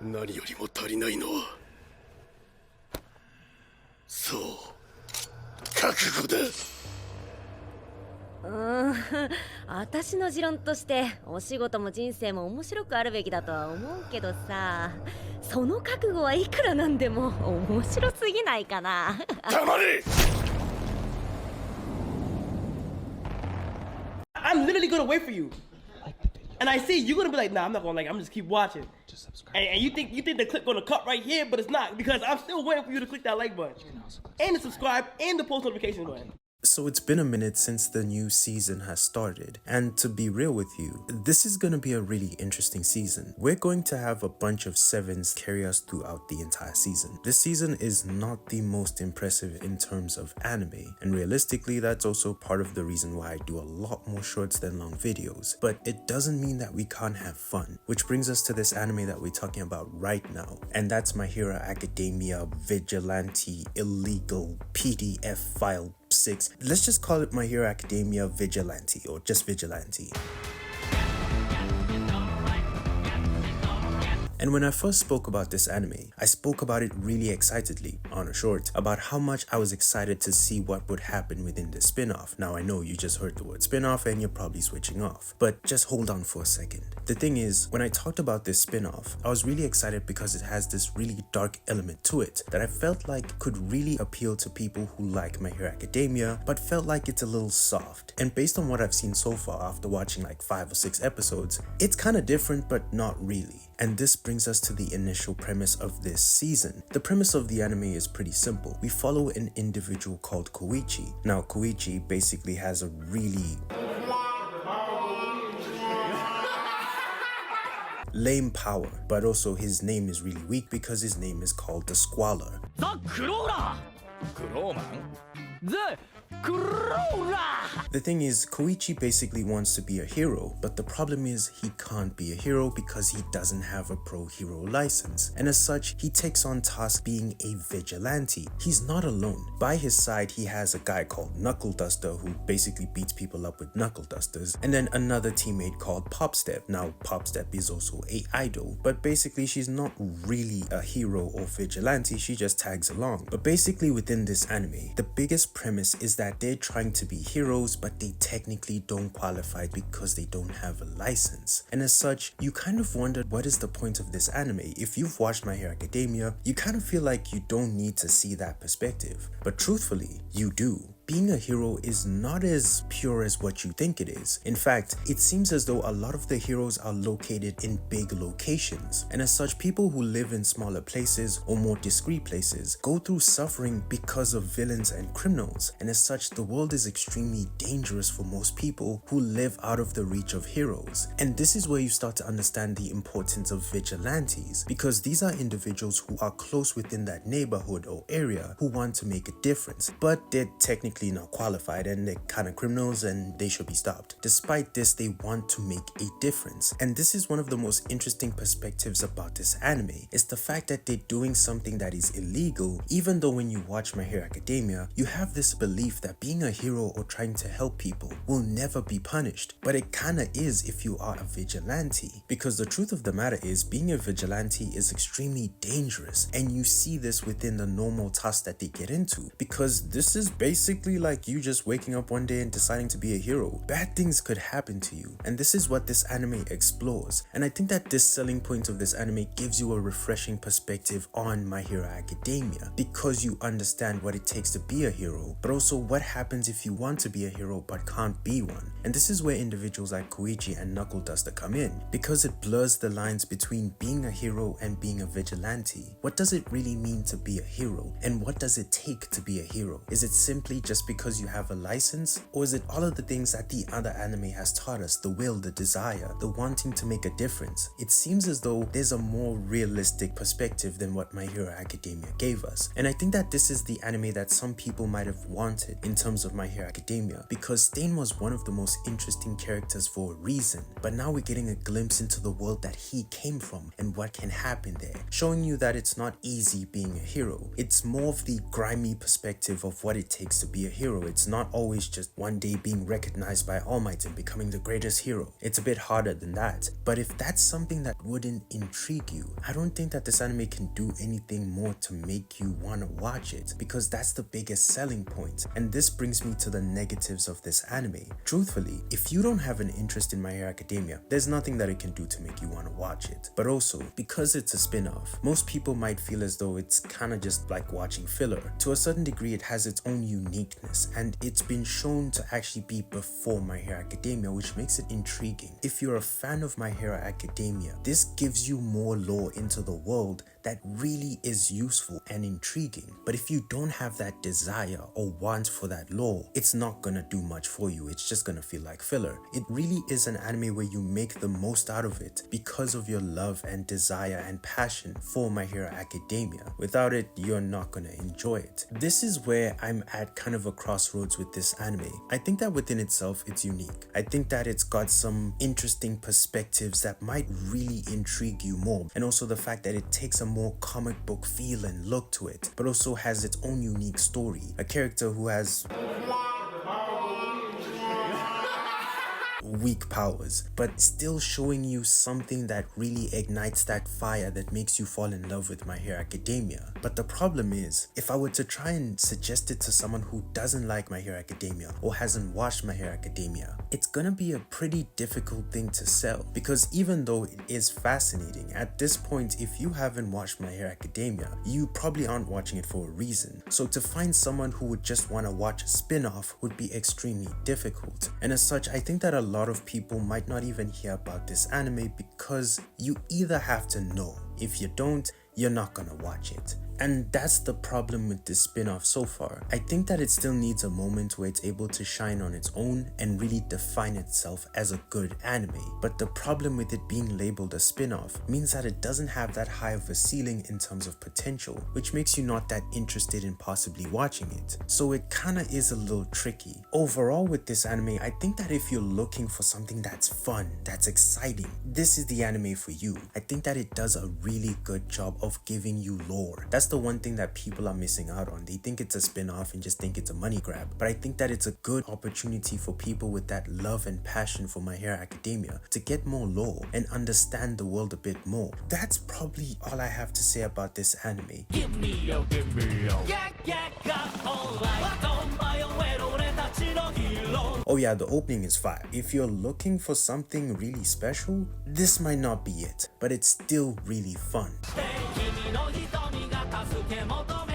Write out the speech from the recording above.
何よりも足りないのはそう覚悟だ。私の持論としてお仕事も人生も面白くあるべきだとは思うけどさ、その覚悟はいくらなんでも面白すぎないかな。黙れ。 I'm literally gonna wait for you. And I see you're gonna be like, nah, I'm not gonna like it. I'm just keep watching. Just subscribe. And you think the clip gonna cut right here, but it's not because I'm still waiting for you to click that like button and the subscribe and the post notification button. So it's been a minute since the new season has started, and to be real with you, this is going to be a really interesting season. We're going to have a bunch of sevens carry us throughout the entire season. This season is not the most impressive in terms of anime, and realistically that's also part of the reason why I do a lot more shorts than long videos, but it doesn't mean that we can't have fun, which brings us to this anime that we're talking about right now, and that's My Hero Academia Vigilante Illegal PDF File 6. Let's just call it My Hero Academia Vigilante, or just Vigilante. And when I first spoke about this anime, I spoke about it really excitedly on a short about how much I was excited to see what would happen within the spin-off. Now I know you just heard the word spin-off and you're probably switching off, but just hold on for a second. The thing is, when I talked about this spin-off, I was really excited because it has this really dark element to it that I felt like could really appeal to people who like My Hero Academia, but felt like it's a little soft. And based on what I've seen so far after watching like 5 or 6 episodes, it's kind of different but not really. And this brings us to the initial premise of this season. The premise of the anime is pretty simple. We follow an individual called Koichi. Now Koichi basically has a really lame power, but also his name is really weak because his name is called the Squalor. The thing is, Koichi basically wants to be a hero, but the problem is he can't be a hero because he doesn't have a pro hero license, and as such, he takes on tasks being a vigilante. He's not alone. By his side, he has a guy called Knuckle Duster who basically beats people up with knuckle dusters, and then another teammate called Popstep. Now, Popstep is also a idol, but basically she's not really a hero or vigilante, she just tags along. But basically within this anime, the biggest premise is that they're trying to be heroes, but they technically don't qualify because they don't have a license. And as such, you kind of wondered what is the point of this anime. If you've watched My Hero Academia, you kind of feel like you don't need to see that perspective. But truthfully, you do. Being a hero is not as pure as what you think it is. In fact, it seems as though a lot of the heroes are located in big locations, and as such, people who live in smaller places or more discreet places go through suffering because of villains and criminals, and as such, the world is extremely dangerous for most people who live out of the reach of heroes. And this is where you start to understand the importance of vigilantes, because these are individuals who are close within that neighborhood or area who want to make a difference, but they're technically not qualified and they're kind of criminals and they should be stopped. Despite this, they want to make a difference, and this is one of the most interesting perspectives about this anime, is the fact that they're doing something that is illegal, even though when you watch My Hero Academia, you have this belief that being a hero or trying to help people will never be punished, but it kinda is if you are a vigilante, because the truth of the matter is being a vigilante is extremely dangerous, and you see this within the normal tasks that they get into, because this is basically like you just waking up one day and deciding to be a hero. Bad things could happen to you, and this is what this anime explores, and I think that this selling point of this anime gives you a refreshing perspective on My Hero Academia, because you understand what it takes to be a hero, but also what happens if you want to be a hero but can't be one. And this is where individuals like Koichi and Knuckle Duster come in, because it blurs the lines between being a hero and being a vigilante. What does it really mean to be a hero, and what does it take to be a hero? Is it simply just because you have a license, or is it all of the things that the other anime has taught us? The will, the desire, the wanting to make a difference. It seems as though there's a more realistic perspective than what My Hero Academia gave us, and I think that this is the anime that some people might have wanted in terms of My Hero Academia, because Stain was one of the most interesting characters for a reason, but now we're getting a glimpse into the world that he came from and what can happen there, showing you that it's not easy being a hero. It's more of the grimy perspective of what it takes to be be a hero, it's not always just one day being recognized by All Might and becoming the greatest hero. It's a bit harder than that. But if that's something that wouldn't intrigue you, I don't think that this anime can do anything more to make you want to watch it, because that's the biggest selling point. And this brings me to the negatives of this anime. Truthfully, if you don't have an interest in My Hero Academia, there's nothing that it can do to make you want to watch it. But also, because it's a spin-off, most people might feel as though it's kind of just like watching filler. To a certain degree, it has its own uniqueness, and it's been shown to actually be before My Hero Academia, which makes it intriguing. If you're a fan of My Hero Academia, this gives you more lore into the world that really is useful and intriguing. But if you don't have that desire or want for that lore, it's not gonna do much for you. It's just gonna feel like filler. It really is an anime where you make the most out of it because of your love and desire and passion for My Hero Academia. Without it, you're not gonna enjoy it. This is where I'm at kind of a crossroads with this anime. I think that within itself, it's unique. I think that it's got some interesting perspectives that might really intrigue you more. And also the fact that it takes a more comic book feel and look to it, but also has its own unique story. A character who has weak powers, but still showing you something that really ignites that fire that makes you fall in love with My Hero Academia. But the problem is, if I were to try and suggest it to someone who doesn't like My Hero Academia or hasn't watched My Hero Academia, it's gonna be a pretty difficult thing to sell, because even though it is fascinating, at this point, if you haven't watched My Hero Academia, you probably aren't watching it for a reason. So to find someone who would just want to watch a spin-off would be extremely difficult. And as such, I think that a lot of people might not even hear about this anime because you either have to know. If you don't, you're not gonna watch it. And that's the problem with this spin-off so far. I think that it still needs a moment where it's able to shine on its own and really define itself as a good anime. But the problem with it being labeled a spin-off means that it doesn't have that high of a ceiling in terms of potential, which makes you not that interested in possibly watching it. So it kinda is a little tricky. Overall with this anime, I think that if you're looking for something that's fun, that's exciting, this is the anime for you. I think that it does a really good job of giving you lore. That's the one thing that people are missing out on. They think it's a spin-off and just think it's a money grab. But I think that it's a good opportunity for people with that love and passion for My Hero Academia to get more lore and understand the world a bit more. That's probably all I have to say about this anime. Give me yo. Oh yeah, the opening is fire. If you're looking for something really special, this might not be it, but it's still really fun. 君の瞳が助け求め